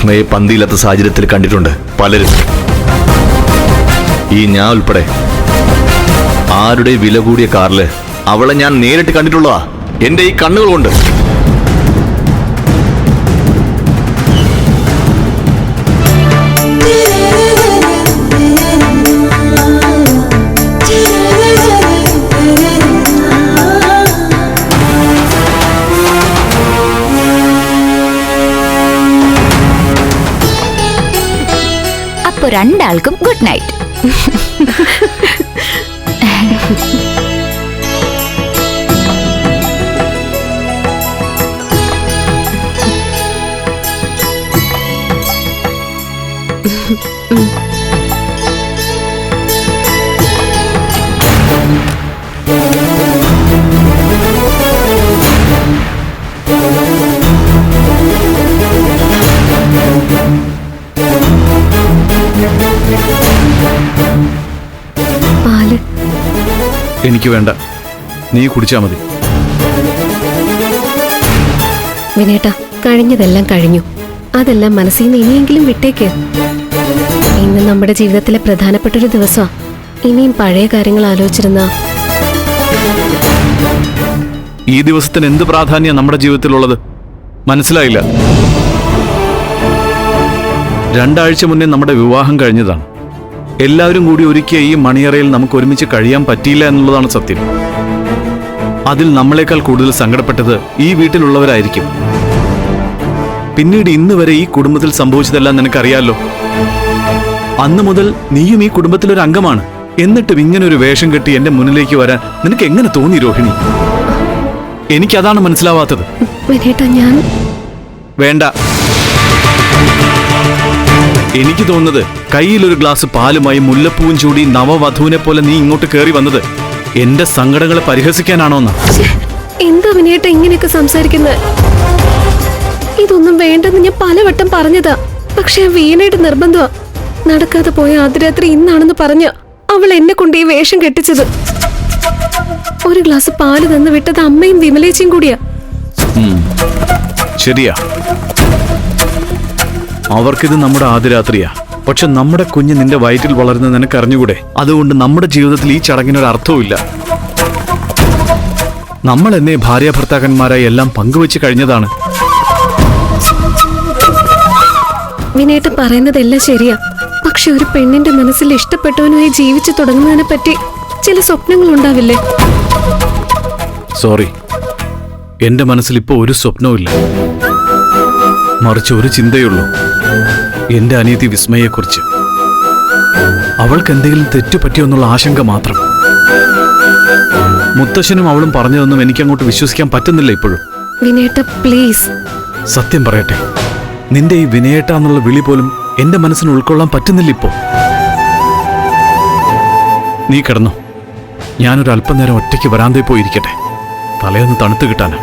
വിസ്മയെ പന്തിയില്ലാത്ത സാഹചര്യത്തിൽ കണ്ടിട്ടുണ്ട് പലരും. ഈ ഞാൻ ഉൾപ്പെടെ ആരുടെ വില കൂടിയ കാറില് അവളെ ഞാൻ നേരിട്ട് കണ്ടിട്ടുള്ളതാ എന്റെ ഈ കണ്ണുകൾ കൊണ്ട്. അപ്പൊ രണ്ടാൾക്കും ഗുഡ് നൈറ്റ്. പാല് എനിക്ക് വേണ്ട, നീ കുടിച്ചാ മതി. വിനേട്ടാ, കഴിഞ്ഞതെല്ലാം കഴിഞ്ഞു. അതെല്ലാം മനസ്സിൽ നിന്ന് ഇനിയെങ്കിലും വിട്ടേക്ക്. ഇന്ന് നമ്മുടെ ജീവിതത്തിലെ പ്രധാനപ്പെട്ടൊരു ദിവസമാണ്. ഇനിയും പഴയ കാര്യങ്ങൾ ആലോചിച്ചിരുന്ന ഈ ദിവസത്തിന് എന്ത് പ്രാധാന്യം നമ്മുടെ ജീവിതത്തിലുള്ളത് മനസ്സിലായില്ല. 2 ആഴ്ച മുന്നേ നമ്മുടെ വിവാഹം കഴിഞ്ഞതാണ്. എല്ലാവരും കൂടി ഒരുക്കിയ ഈ മണിയറയിൽ നമുക്ക് ഒരുമിച്ച് കഴിയാൻ പറ്റിയില്ല എന്നുള്ളതാണ് സത്യം. അതിൽ നമ്മളെക്കാൾ കൂടുതൽ സങ്കടപ്പെട്ടത് ഈ വീട്ടിലുള്ളവരായിരിക്കും. പിന്നീട് ഇന്ന് വരെ ഈ കുടുംബത്തിൽ സംഭവിച്ചതെല്ലാം നിനക്കറിയാലോ. അന്ന് മുതൽ നീയും ഈ കുടുംബത്തിലൊരു അംഗമാണ്. എന്നിട്ടും ഇങ്ങനെ ഒരു വേഷം കെട്ടി എന്റെ മുന്നിലേക്ക് വരാൻ നിനക്ക് എങ്ങനെ തോന്നി രോഹിണി? എനിക്കതാണ് മനസ്സിലാവാത്തത്. ഞാൻ വേണ്ട. എനിക്ക് തോന്നുന്നത് കയ്യിലൊരു ഗ്ലാസ് പാലുമായി മുല്ലപ്പൂവും ചൂടി നവവധുവിനെ പോലെ നീ ഇങ്ങോട്ട് കയറി വന്നത് എന്റെ സങ്കടങ്ങളെ പരിഹസിക്കാനാണോന്നാ. എന്താ വിനേട്ട ഇങ്ങനെയൊക്കെ സംസാരിക്കുന്നത്? ഇതൊന്നും വേണ്ടെന്ന് ഞാൻ പലവട്ടം പറഞ്ഞതാ. പക്ഷെ ആ വീണയുടെ നിർബന്ധമാ. നടക്കാതെ പോയ ആദ്യരാത്രി ഇന്നാണെന്ന് പറഞ്ഞ അവൾ എന്നെ കൊണ്ട് ഈ വേഷം കെട്ടിച്ചത്. ഒരു ഗ്ലാസ് പാല് തന്നു വിട്ടത് അമ്മയും വിമലേച്ചിയും കൂടിയാ. ശരിയാ, അവർക്കിത് നമ്മുടെ ആദ്യരാത്രിയാ. പക്ഷെ നമ്മുടെ കുഞ്ഞ് നിന്റെ വയറ്റിൽ വളരുന്ന നിനക്കറിഞ്ഞുകൂടെ? അതുകൊണ്ട് നമ്മുടെ ജീവിതത്തിൽ ഈ ചടങ്ങിനൊരു അർത്ഥവുമില്ല. നമ്മൾ എന്നെ ഭാര്യ ഭർത്താക്കന്മാരായി എല്ലാം പങ്കുവെച്ച് കഴിഞ്ഞതാണ്. വിനേട്ടൻ പറയുന്നതെല്ലാം ശരിയാ. പക്ഷെ ഒരു പെണ്ണിന്റെ മനസ്സിൽ ഇഷ്ടപ്പെട്ടവനുമായി ജീവിച്ചു തുടങ്ങുന്നതിനെ പറ്റി ചില സ്വപ്നങ്ങൾ ഉണ്ടാവില്ലേ? സോറി, എന്റെ മനസ്സിൽ ഇപ്പോ ഒരു സ്വപ്നവുമില്ല. മറിച്ച് ഒരു ചിന്തയുള്ളൂ, എന്റെ അനിയത്തി വിസ്മയെക്കുറിച്ച്. അവൾക്ക് എന്തെങ്കിലും തെറ്റുപറ്റിയോ എന്നുള്ള ആശങ്ക മാത്രം. മുത്തശ്ശനും അവളും പറഞ്ഞതൊന്നും എനിക്കങ്ങോട്ട് വിശ്വസിക്കാൻ പറ്റുന്നില്ല ഇപ്പോഴും. വിനേട്ട പ്ലീസ്. സത്യം പറയട്ടെ, നിന്റെ ഈ വിനയേട്ട എന്നുള്ള വിളി പോലും എന്റെ മനസ്സിന് ഉൾക്കൊള്ളാൻ പറ്റുന്നില്ല ഇപ്പോ. നീ കിടന്നോ, ഞാനൊരു അല്പനേരം ഒറ്റയ്ക്ക് വരാന്തയിൽ പോയിരിക്കട്ടെ. തലയൊന്ന് തണുത്ത് കിട്ടാനാ.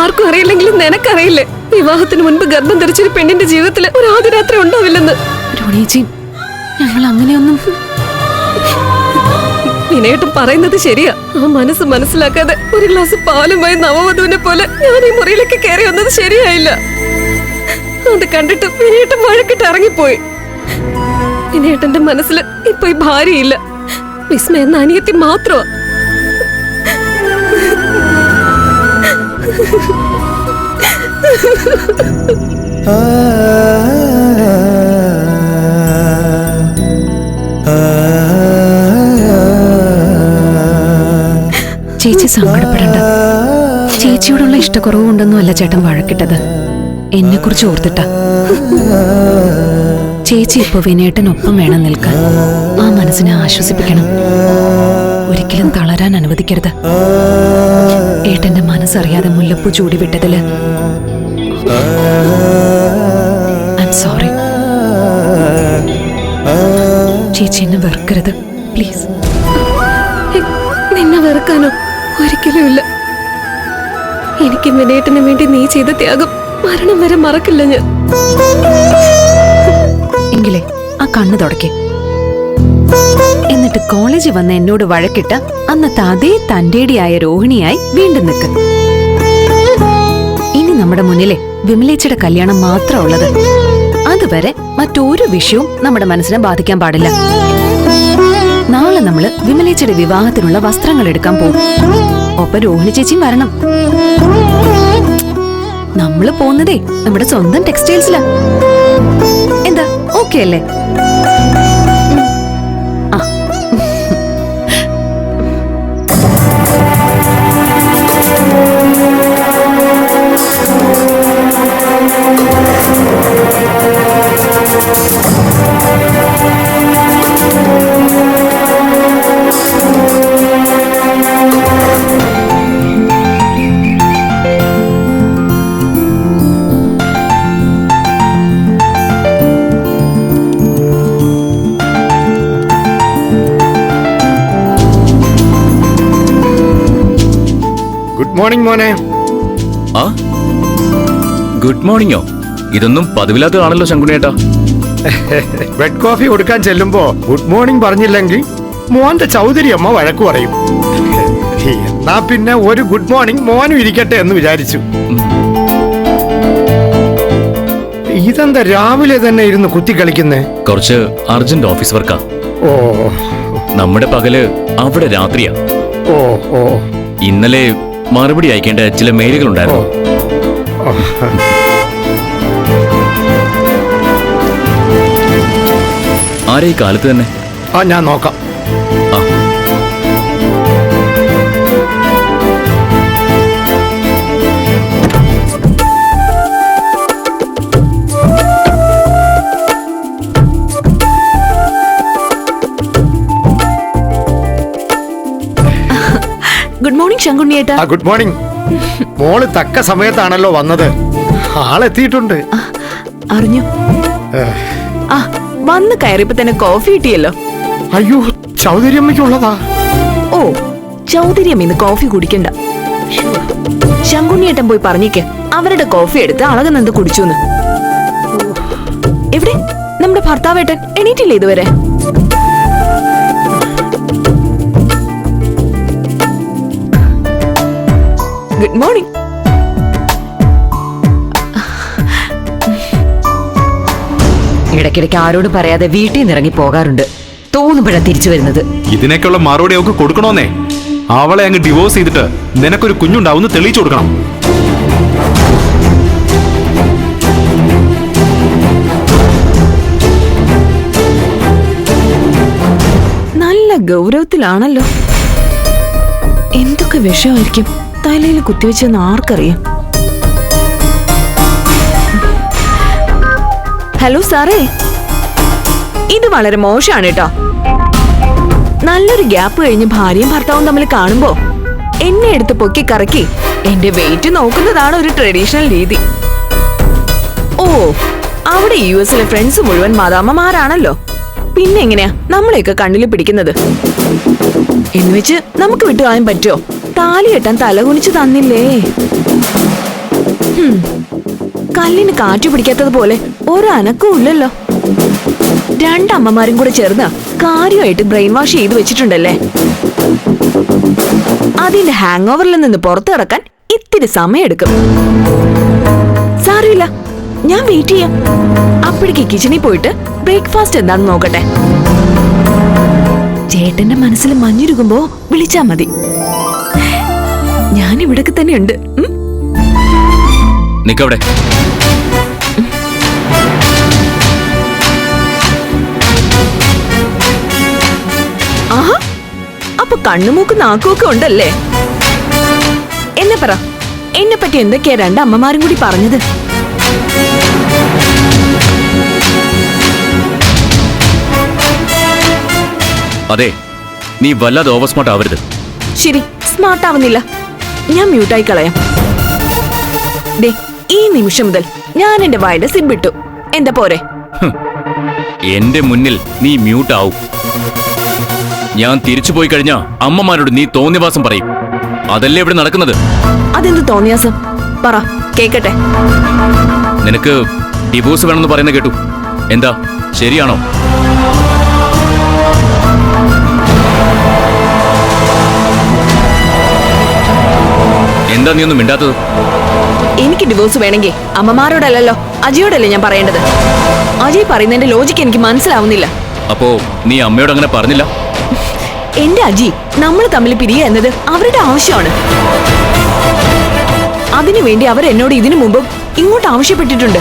ആർക്കും അറിയില്ലെങ്കിലും നിനക്കറിയില്ലേ വിവാഹത്തിന് മുൻപ് ഗർഭം ധരിച്ചൊരു പെണ്ണിന്റെ ജീവിതത്തിൽ ഒരു ആദ്യ രാത്രി ഉണ്ടാവില്ലെന്ന്. രോണിയേച്ചി, ഞങ്ങൾ അങ്ങനെയൊന്നും വിനയേട്ടൻ പറയുന്നത് ശരിയാ. ആ മനസ്സ് മനസ്സിലാക്കാതെ ഒരു ഗ്ലാസ് പാലുമായി നവവധുവിനെ പോലെ ഞാൻ ഈ മുറിയിലേക്ക് കയറി വന്നത് ശരിയായില്ല. അത് കണ്ടിട്ട് വിനയേട്ടൻ വഴക്കിട്ട് ഇറങ്ങിപ്പോയി. വിനയേട്ടന്റെ മനസ്സിൽ ഇപ്പൊ ഈ ഭാര്യയില്ല, വിസ്മയ എന്ന അനിയത്തി മാത്രമാ. ചേച്ചി സങ്കടപ്പെടണ്ട. ചേച്ചിയോടുള്ള ഇഷ്ടക്കുറവുകൊണ്ടൊന്നും അല്ല ചേട്ടൻ വഴക്കിട്ടത്, എന്നെ കുറിച്ച് ഓർത്തിട്ടാ. ചേച്ചി ഇപ്പൊ വിനയേട്ടനൊപ്പം വേണം നിൽക്കാൻ. ആ മനസ്സിനെ ആശ്വസിപ്പിക്കണം, ഒരിക്കലും തളരാൻ അനുവദിക്കരുത്. ഏട്ടന്റെ മനസ്സറിയാതെ മുല്ലപ്പൂ ചൂടി വിട്ടതില് ഐ ആം സോറി. ചേച്ചി എന്നെ വെറുക്കരുത് പ്ലീസ്. നിന്നെ വെറുക്കാനോ? ഒരിക്കലുമില്ല. എനിക്ക് വിനയേട്ടന് വേണ്ടി നീ ചെയ്ത ത്യാഗം മരണം വരെ മറക്കില്ല ഞാൻ. എങ്കിലേ ആ കണ്ണ് തുടക്കേ, എന്നിട്ട് കോളേജിൽ വന്ന് എന്നോട് വഴക്കിട്ട അന്നത്തെ അതേ തന്റേടിയായ രോഹിണിയായി വീണ്ടും നിൽക്ക്. ഇനി നമ്മുടെ മുന്നിലെ വിമലേച്ചിയുടെ കല്യാണം മാത്രം ഉള്ളത്. അതുവരെ മറ്റൊരു വിഷയവും നമ്മുടെ മനസ്സിനെ ബാധിക്കാൻ പാടില്ല. നാളെ നമ്മള് വിമലേച്ചിയുടെ വിവാഹത്തിനുള്ള വസ്ത്രങ്ങൾ എടുക്കാൻ പോകും. ഒപ്പം രോഹിണി ചേച്ചിയും വരണം. നമ്മള് പോകുന്നതേ നമ്മുടെ സ്വന്തം ടെക്സ്റ്റൈൽസിലാ. എന്താ ഓക്കെ അല്ലേ? മോർണിംഗ് മോനെ. ആ ഗുഡ് മോർണിംഗോ? ഇതൊന്നും പതിവില്ലാത്തതാണല്ലോ ശങ്കുണിയേട്ടാ. ബെഡ് കോഫി കൊടുക്കാൻ ചെല്ലുമ്പോ ഗുഡ് മോർണിംഗ് പറഞ്ഞില്ലെങ്കിൽ മോന്റെ ചൗധരി അമ്മ വഴക്കു പറയും. എന്നാ പിന്നെ ഒരു ഗുഡ് മോർണിംഗ് മോനും ഇരിക്കട്ടെ എന്ന് വിചാരിച്ചു. ഇതെന്താ രാവിലെ തന്നെ ഇരുന്ന് കുത്തി കളിക്കുന്നേ? കുറച്ച് അർജന്റ് ഓഫീസ് വർക്കാ. ഓ, നമ്മുടെ പകല് അവിടെ രാത്രിയാ. ഓ ഓ ഇന്നലെ മറുപടി അയക്കേണ്ട ചില മെയിലുകൾ ഉണ്ടായിരുന്നു. ആരെ ഈ കാലത്ത് തന്നെ? ആ ഞാൻ നോക്കാം. ആ ഗുഡ് മോർണിംഗ് ശങ്കുണ്ണിയേട്ടാ. ആ ഗുഡ് മോർണിംഗ്. മോള് തക്ക സമയത്താണല്ലോ വന്നത്. ആളെത്തിയിട്ടുണ്ട്. അറിഞ്ഞു. ആ വന്ന് കയറിയപ്പോ തന്നെ കോഫി കിട്ടിയല്ലോ. അയ്യോ, ചൗധരി അമ്മയ്ക്കുള്ളതാ. ഓ, ചൗധരി അമ്മ ഇന്ന് കോഫി കുടിക്കണ്ട. ശങ്കുണ്ണിയേട്ടൻ പോയി പറഞ്ഞേക്ക് അവരുടെ കോഫി എടുത്ത് അളകനന്ദ കുടിച്ചൂന്ന്. എവിടെ നമ്മുടെ ഭർത്താവേട്ടൻ എണീറ്റില്ലേ ഇതുവരെ? Good morning. ഇടയ്ക്കിടയ്ക്ക് ആരോട് പറയാതെ വീട്ടിൽ നിന്ന് ഇറങ്ങി പോകാറുണ്ട്. തോന്നുമ്പോഴാ തിരിച്ചു വരുന്നത്. ഇതിനൊക്കെയുള്ള മറുപടി അവൾക്ക് കൊടുക്കണോന്നേ. അവളെ അങ്ങ് ഡിവോഴ്സ് ചെയ്തിട്ട് നിനക്കൊരു കുഞ്ഞുണ്ടാവുന്ന തെളിയിച്ചു കൊടുക്കണം. നല്ല ഗൗരവത്തിലാണല്ലോ. എന്തൊക്കെ വിഷമായിരിക്കും തലയിൽ കുത്തിവെച്ചെന്ന് ആർക്കറിയാം. ഹലോ സാറേ, ഇത് വളരെ മോശമാണ് കേട്ടോ. നല്ലൊരു ഗ്യാപ്പ് കഴിഞ്ഞ് ഭാര്യയും ഭർത്താവും തമ്മിൽ കാണുമ്പോ എന്നെ എടുത്ത് പൊക്കി കറക്കി എന്റെ വെയിറ്റ് നോക്കുന്നതാണ് ഒരു ട്രഡീഷണൽ രീതി. ഓ, അവിടെ US ഫ്രണ്ട്സ് മുഴുവൻ മാതാമ്മമാരാണല്ലോ. പിന്നെ എങ്ങനെയാ നമ്മളെയൊക്കെ കണ്ണിൽ പിടിക്കുന്നത്? എന്നുവെച്ച് നമുക്ക് വിട്ടുകളയാൻ പറ്റുമോ? താലി കെട്ടാൻ തലകുനിച്ച് തന്നില്ലേ. കല്ലിന് കാറ്റു പിടിക്കാത്തതുപോലെ ഒരനക്കവും ഇല്ലല്ലോ. രണ്ടമ്മമാരും കൂടെ ചേർന്ന് കാര്യമായിട്ട് ബ്രെയിൻ വാഷ് ചെയ്ത് വെച്ചിട്ടുണ്ടല്ലേ. അതിന്റെ ഹാങ് ഓവറിൽ നിന്ന് പുറത്തു കിടക്കാൻ ഇത്തിരി സമയമെടുക്കും. സാരമില്ല, ഞാൻ വെയിറ്റ് ചെയ്യാം. അപ്പോഴേക്ക് കിച്ചണിൽ പോയിട്ട് ബ്രേക്ക്ഫാസ്റ്റ് എന്താണെന്ന് നോക്കട്ടെ. ചേട്ടന്റെ മനസ്സിൽ മഞ്ഞുരുകുമ്പോ വിളിച്ചാ മതി. ഞാൻ ഇവിടൊക്കെ തന്നെ ഉണ്ട്. നിക്കവിടെ. ആഹാ, അപ്പൊ കണ്ണുമൂക്ക് നാക്കുമൊക്കെ ഉണ്ടല്ലേ. എന്നെ പറ, എന്നെ പറ്റി എന്തൊക്കെയാ രണ്ടമ്മമാരും കൂടി പറഞ്ഞത്? അതെ, നീ വല്ലാതെ ഓവർ സ്മാർട്ട് ആവരുത്. ശരി, സ്മാർട്ട് ആവുന്നില്ല, ഞാൻ മ്യൂട്ടായി കളയാം. ദേ, ഈ നിമിഷം മുതൽ ഞാൻ എന്റെ വായുടെ സിം വിട്ടു. എന്താ പോരെ? എന്റെ മുന്നിൽ നീ മ്യൂട്ട് ആവും. ഞാൻ തിരിച്ചു പോയി കഴിഞ്ഞാ അമ്മമാരോട് നീ തോന്നിവാസം പറയും. അതല്ലേ ഇവിടെ നടക്കുന്നത്? അതെന്ത് തോന്നിയാസം? പറ, കേക്കട്ടെ. നിനക്ക് ഡിവോഴ്സ് വേണമെന്ന് പറയുന്ന കേട്ടു. എന്താ, ശരിയാണോ? എന്താ നീ ഒന്നും മിണ്ടാത്തത്? എനിക്ക് ഡിവോഴ്സ് വേണമെങ്കിൽ അമ്മമാരോടല്ലോ അജിയോടല്ലേ ഞാൻ പറയേണ്ടത്. അജയ് പറയുന്നതിന്റെ ലോജിക്ക് എനിക്ക് മനസ്സിലാവുന്നില്ല. അപ്പോ നീ അമ്മയോട് അങ്ങനെ പറഞ്ഞില്ല? എന്റെ അജി, നമ്മൾ തമ്മിൽ പിരിയുക എന്നത് അവരുടെ ആവശ്യമാണ്. അതിനുവേണ്ടി അവർ എന്നോട് ഇതിനു മുമ്പും ഇങ്ങോട്ട് ആവശ്യപ്പെട്ടിട്ടുണ്ട്.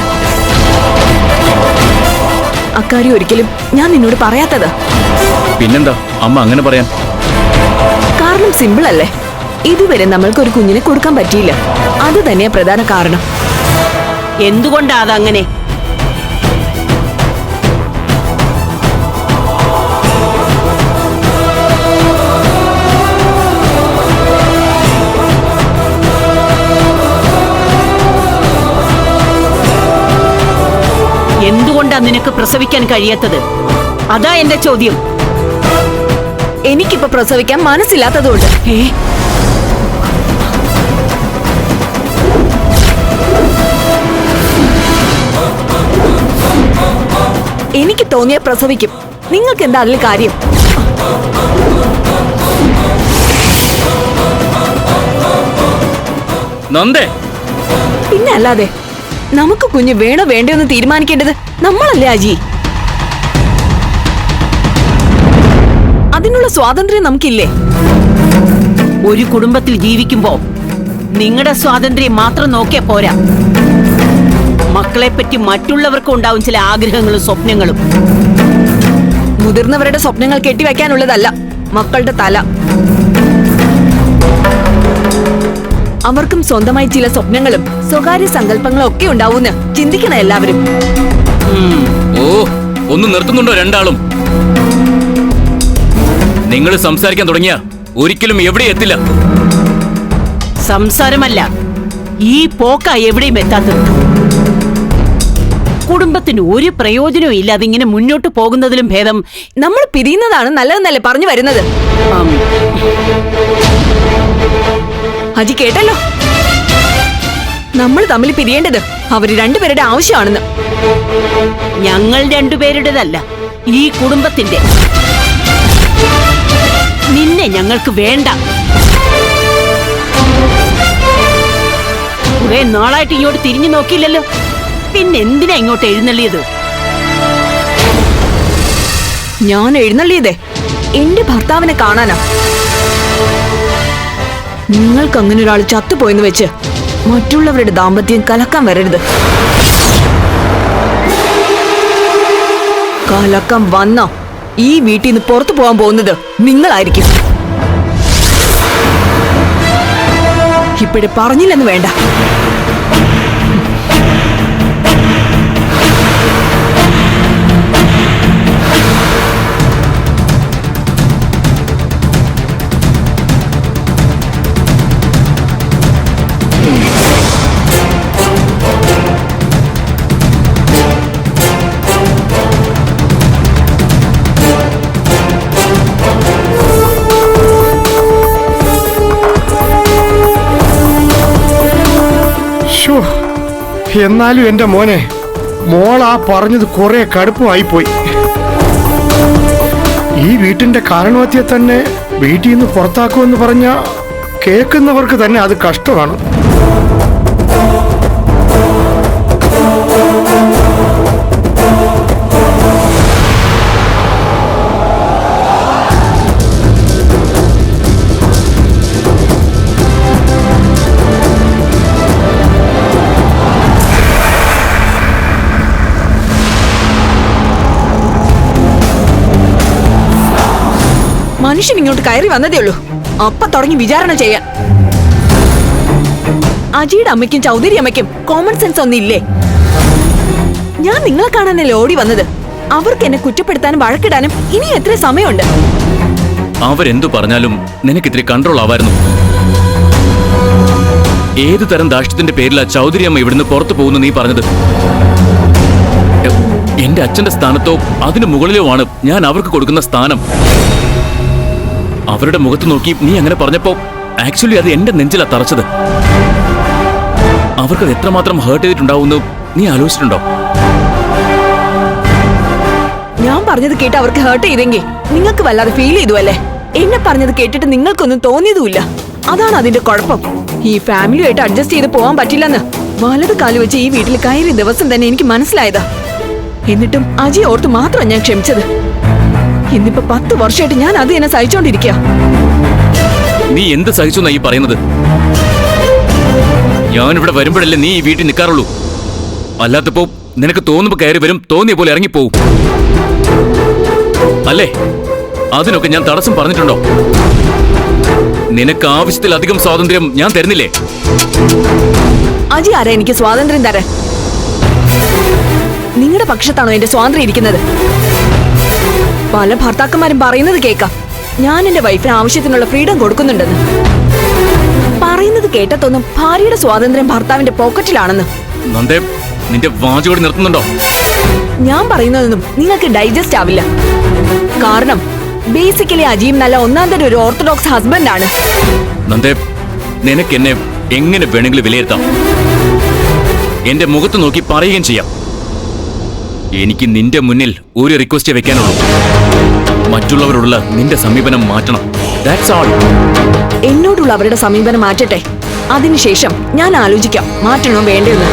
അക്കാര്യം ഒരിക്കലും ഞാൻ നിന്നോട് പറയാത്തത്. പിന്നെന്താ അമ്മ അങ്ങനെ പറയാൻ? കാരണം സിമ്പിൾ അല്ലേ, ഇതുവരെ നമ്മൾക്ക് ഒരു കുഞ്ഞിനെ കൊടുക്കാൻ പറ്റിയില്ല. അത് തന്നെയാ പ്രധാന കാരണം. എന്തുകൊണ്ടാ അതങ്ങനെ? എന്തുകൊണ്ടാ നിനക്ക് പ്രസവിക്കാൻ കഴിയാത്തത്? അതാ എന്റെ ചോദ്യം. എനിക്കിപ്പോ പ്രസവിക്കാൻ മനസ്സില്ലാത്തതുകൊണ്ട്. എനിക്ക് തോന്നിയ പ്രസവിക്കും. നിങ്ങൾക്ക് എന്താ അതിൽ കാര്യം? നന്ദേ, പിന്നെ അല്ലാതെ നമുക്ക് കുഞ്ഞ് വേണോ വേണ്ടോ എന്ന് തീരുമാനിക്കേണ്ടത് നമ്മളല്ലേ അജി. അതിനുള്ള സ്വാതന്ത്ര്യം നമുക്കില്ലേ? ഒരു കുടുംബത്തിൽ ജീവിക്കുമ്പോ നിങ്ങളുടെ സ്വാതന്ത്ര്യം മാത്രം നോക്കിയാ പോരാ. മക്കളെ പറ്റി മറ്റുള്ളവർക്കും ഉണ്ടാവും ചില ആഗ്രഹങ്ങളും സ്വപ്നങ്ങളും. മുതിർന്നവരുടെ സ്വപ്നങ്ങൾ കെട്ടിവെക്കാനുള്ളതല്ല മക്കളുടെ തല. അവർക്കും സ്വന്തമായി ചില സ്വപ്നങ്ങളും സ്വകാര്യ സങ്കല്പങ്ങളും ഒക്കെ ഉണ്ടാവൂന്ന് ചിന്തിക്കണം എല്ലാവരും. ഓ, ഒന്ന് നിർത്തുന്നുണ്ടോ രണ്ടാളും? നിങ്ങൾ സംസാരിക്കാൻ തുടങ്ങിയ ഒരിക്കലും എവിടെ എത്തില്ല. സംസാരമല്ല, ഈ പോക്ക എവിടെയും എത്താത്തത്. കുടുംബത്തിന് ഒരു പ്രയോജനവും ഇല്ലാതെ ഇങ്ങനെ മുന്നോട്ട് പോകുന്നതിലും ഭേദം നമ്മൾ പിരിയുന്നതാണ് നല്ലതെന്നല്ലേ പറഞ്ഞു വരുന്നത്. അജി കേട്ടല്ലോ, നമ്മൾ തമ്മിൽ പിരിയേണ്ടത് അവര് രണ്ടുപേരുടെ ആവശ്യമാണെന്ന്. ഞങ്ങൾ രണ്ടുപേരുടേതല്ല, ഈ കുടുംബത്തിന്റെ. നിന്നെ ഞങ്ങൾക്ക് വേണ്ട. കുറെ നാളായിട്ട് ഇങ്ങോട്ട് തിരിഞ്ഞു നോക്കിയില്ലല്ലോ, പിന്നെ എന്തിനാ ഇങ്ങോട്ട് എഴുന്നള്ളിയത്? ഞാൻ എഴുന്നള്ളിയതേ എന്റെ ഭർത്താവിനെ കാണാനാ. നിങ്ങൾക്ക് അങ്ങനെ ഒരാൾ ചത്തുപോയെന്ന് വെച്ച് മറ്റുള്ളവരുടെ ദാമ്പത്യം കലക്കാൻ വരരുത്. കലക്കം വന്ന ഈ വീട്ടിൽ നിന്ന് പുറത്തു പോകാൻ പോകുന്നത് നിങ്ങളായിരിക്കും. ഇപ്പോഴേ പറഞ്ഞില്ലെന്ന് വേണ്ട. എന്നാലും എന്റെ മോനെ, മോളാ പറഞ്ഞത് കുറെ കടുപ്പമായി പോയി. ഈ വീട്ടിന്റെ കാരണവത്തിയെ തന്നെ വീട്ടിൽ നിന്ന് പുറത്താക്കുമെന്ന് പറഞ്ഞ കേൾക്കുന്നവർക്ക് തന്നെ അത് കഷ്ടമാണ്. മനുഷ്യൻ ഇങ്ങോട്ട് കയറി വന്നതേ ഉള്ളൂ, അപ്പൊ തുടങ്ങി വിചാരണ ചെയ്യാൻ. അജിയുടെ അമ്മയ്ക്കും ചൗധരി അമ്മയ്ക്കും കോമൺ സെൻസ് ഒന്നും ഇല്ലേ? ഞാൻ നിങ്ങളെ കാണാനല്ലേ ഓടി വന്നത്. അവർക്ക് എന്നെ കുറ്റപ്പെടുത്താനും വഴക്കിടാനും ഇനി എത്ര സമയമുണ്ട്? അവരെന്തു പറഞ്ഞാലും നിനക്ക് ഇത്തിരി കൺട്രോൾ ആവായിരുന്നു. ഏതു തരം ദാഷ്ട്യത്തിന്റെ പേരിലാ ചൗധരി അമ്മ ഇവിടുന്ന് പുറത്തു പോകുന്നു നീ പറഞ്ഞത്? എന്റെ അച്ഛന്റെ സ്ഥാനത്തോ അതിനു മുകളിലോ ആണ് ഞാൻ അവർക്ക് കൊടുക്കുന്ന സ്ഥാനം. അവരുടെ മുഖത്ത് നോക്കി നീ അങ്ങനെ പറഞ്ഞപ്പോ ആക്ച്വലി അത് എന്റെ നെഞ്ചിലാ തറച്ചത്. അവർക്കത് എത്രമാത്രം ഹേർട്ട് ചെയ്തിട്ടുണ്ടാവുമെന്ന് നീ ആലോചിച്ചിട്ടുണ്ടോ? ഞാൻ പറഞ്ഞത് കേട്ട് അവർക്ക് ഹേർട്ട് ചെയ്തെങ്കിൽ നിങ്ങൾക്ക് വല്ലാതെ ഫീൽ ചെയ്തു അല്ലേ? എന്നെ പറഞ്ഞത് കേട്ടിട്ട് നിങ്ങൾക്കൊന്നും തോന്നിയതുമില്ല. അതാണ് അതിന്റെ കുഴപ്പം. ഈ ഫാമിലിയായിട്ട് അഡ്ജസ്റ്റ് ചെയ്ത് പോകാൻ പറ്റില്ലെന്ന് വലത് കാല് വെച്ച് ഈ വീട്ടിൽ കയറിയ ദിവസം തന്നെ എനിക്ക് മനസ്സിലായതാ. എന്നിട്ടും അജി ഓർത്ത് മാത്രം ഞാൻ ക്ഷമിച്ചത്. ഇന്നിപ്പോ 10 വർഷമായിട്ട് ഞാൻ അത് എന്നെ സഹിച്ചോണ്ടിരിക്കുക. നീ എന്ത് സഹിച്ചു ഈ പറയുന്നത്? ഞാനിവിടെ വരുമ്പോഴല്ലേ നീ ഈ വീട്ടിൽ നിൽക്കാറുള്ളൂ. അല്ലാത്തപ്പോ നിനക്ക് തോന്നുമ്പോ കയറി വരും, തോന്നിയ പോലെ ഇറങ്ങിപ്പോവും അല്ലേ? അതിനൊക്കെ ഞാൻ തടസ്സം പറഞ്ഞിട്ടുണ്ടോ? നിനക്ക് ആവശ്യത്തിലധികം സ്വാതന്ത്ര്യം ഞാൻ തരുന്നില്ലേ? അജി ആരാ എനിക്ക് സ്വാതന്ത്ര്യം തരാൻ? നിങ്ങളുടെ പക്ഷത്താണോ എന്റെ സ്വാതന്ത്ര്യം ഇരിക്കുന്നത്? പല ഭർത്താക്കന്മാരും പറയുന്നത് കേൾക്കാം, ഞാൻ എന്റെ വൈഫിന് ആവശ്യത്തിനുള്ള ഫ്രീഡം കൊടുക്കുന്നുണ്ടെന്ന്. പറയുന്നത് കേട്ടതൊന്നും ഭാര്യയുടെ സ്വാതന്ത്ര്യം ഭർത്താവിന്റെ പോക്കറ്റിലാണെന്ന്. നന്ദേ, നിന്റെ വാചോടി നിർത്തുന്നുണ്ടോ? ഞാൻ പറയുന്നതൊന്നും നിങ്ങൾക്ക് ഡൈജസ്റ്റ് ആവില്ല. കാരണം ബേസിക്കലി അജിയും നല്ല ഒന്നാം തരം ഒരു ഓർത്തഡോക്സ് ഹസ്ബൻഡ് ആണ്. നന്ദേ, നിനക്ക് എന്നെ എങ്ങനെ വേണമെങ്കിലും വിലയിരുത്താം. എന്റെ മുഖത്ത് നോക്കി പറയുകയും ചെയ്യാം. എനിക്ക് നിന്റെ മുന്നിൽ ഒരു റിക്വസ്റ്റ് വെക്കാനുള്ളൂ. മറ്റുള്ളവരോടുള്ള നിന്റെ സമീപനം മാറ്റണം. That's all. എന്നോടുള്ള അവരുടെ സമീപനം മാറ്റട്ടെ, അതിനുശേഷം ഞാൻ ആലോചിക്കാം മാറ്റണോ വേണ്ടെന്ന്.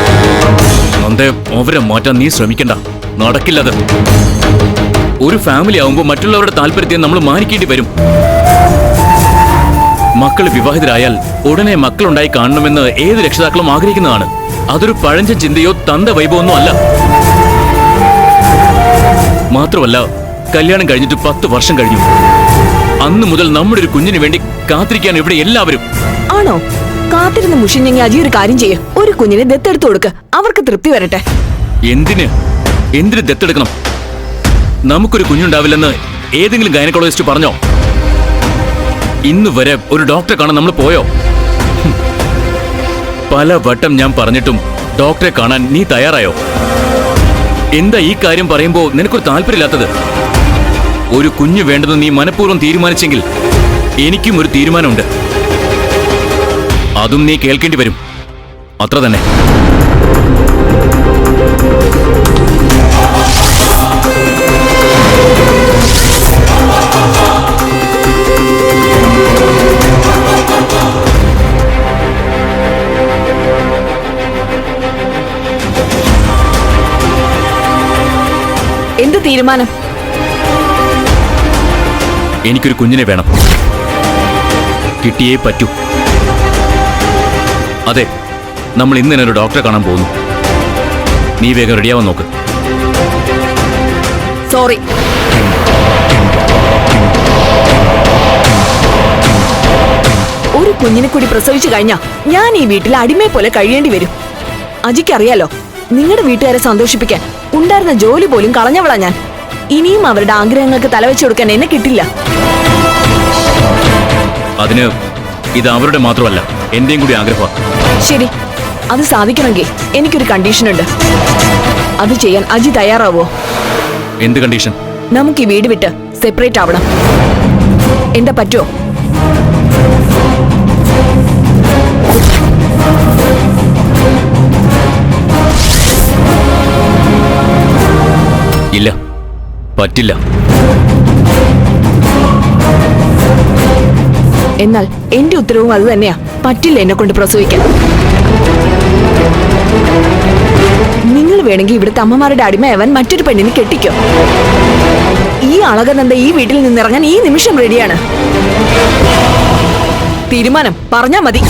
നന്ദേ, അവരെ മാറ്റാൻ നീ ശ്രമിക്കണ്ട, നടക്കില്ലത്. ഒരു ഫാമിലി ആവുമ്പോൾ മറ്റുള്ളവരുടെ താല്പര്യത്തെ നമ്മൾ മാനിക്കേണ്ടി വരും. മക്കൾ വിവാഹിതരായാൽ ഉടനെ മക്കളുണ്ടായി കാണണമെന്ന് ഏത് രക്ഷിതാക്കളും ആഗ്രഹിക്കുന്നതാണ്. അതൊരു പഴഞ്ചൻ ചിന്തയോ തന്ത വൈഭവമൊന്നും അല്ല. മാത്രമല്ല, കല്യാണം കഴിഞ്ഞിട്ട് 10 വർഷം കഴിഞ്ഞു. അന്ന് മുതൽ നമ്മുടെ ഒരു കുഞ്ഞിന് വേണ്ടി കാത്തിരിക്കാൻ ഇവിടെ എല്ലാവരും. ആണോ? കാത്തിരുന്ന് മുഷിഞ്ഞെങ്കിൽ അജി ഒരു കാര്യം ചെയ്യും, ഒരു കുഞ്ഞിനെ ദത്തെടുത്ത് കൊടുക്ക്, അവർക്ക് തൃപ്തി വരട്ടെ. എന്തിന് ദത്തെടുക്കണം? നമുക്കൊരു കുഞ്ഞുണ്ടാവില്ലെന്ന് ഏതെങ്കിലും ഗൈനക്കോളജിസ്റ്റ് പറഞ്ഞോ? ഇന്ന് വരെ ഒരു ഡോക്ടറെ കാണാൻ നമ്മൾ പോയോ? പല വട്ടം ഞാൻ പറഞ്ഞിട്ടും ഡോക്ടറെ കാണാൻ നീ തയ്യാറായോ? എന്താ ഈ കാര്യം പറയുമ്പോ നിനക്കൊരു താല്പര്യമില്ലാത്തത്? ഒരു കുഞ്ഞു വേണ്ടെന്ന് നീ മനഃപൂർവ്വം തീരുമാനിച്ചെങ്കിൽ എനിക്കും ഒരു തീരുമാനമുണ്ട്. അതും നീ കേൾക്കേണ്ടി വരും, അത്ര തന്നെ. എന്ത് തീരുമാനം? എനിക്കൊരു കുഞ്ഞിനെ വേണം, കിട്ടിയേ പറ്റൂ. അതെ, നമ്മൾ ഇന്ന് തന്നെ ഒരു ഡോക്ടറെ കാണാൻ പോകുന്നു. നീ വേഗം റെഡിയാവാൻ നോക്ക്. സോറി, ഒരു കുഞ്ഞിനെ കൂടി പ്രസവിച്ചു കഴിഞ്ഞാ ഞാൻ ഈ വീട്ടിൽ അടിമയെ പോലെ കഴിയേണ്ടി വരും. അജിക്കറിയാലോ, നിങ്ങളുടെ വീട്ടുകാരെ സന്തോഷിപ്പിക്കാൻ ഉണ്ടായിരുന്ന ജോലി പോലും കളഞ്ഞവളാ ഞാൻ. ഇനിയും അവരുടെ ആഗ്രഹങ്ങൾക്ക് തലവെച്ചു കൊടുക്കാൻ എന്നെ കിട്ടില്ല. അതിന് ഇത് അവരുടെ മാത്രമല്ല, എന്റെയും കൂടി ആഗ്രഹമാണ്. ശരി, അത് സാധിക്കണമെങ്കിൽ എനിക്കൊരു കണ്ടീഷൻ ഉണ്ട്. അത് ചെയ്യാൻ അജി തയ്യാറാവോ? എന്ത് കണ്ടീഷൻ? നമുക്ക് ഈ വീട് വിട്ട് സെപ്പറേറ്റ് ആവണം. എന്താ പറ്റുമോ? ഇല്ല, പറ്റില്ല. എന്നാൽ എന്റെ ഉത്തരവും അത് തന്നെയാ. പറ്റില്ല എന്നെ കൊണ്ട് പ്രസവിക്കാൻ. നിങ്ങൾ വേണമെങ്കിൽ ഇവിടുത്തെ അമ്മമാരുടെ അടിമയാവാൻ മറ്റൊരു പെണ്ണിനെ കെട്ടിക്കോ. ഈ അളകനന്ദ ഈ വീട്ടിൽ നിന്നിറങ്ങാൻ ഈ നിമിഷം റെഡിയാണ്. തീരുമാനം പറഞ്ഞാ മതി.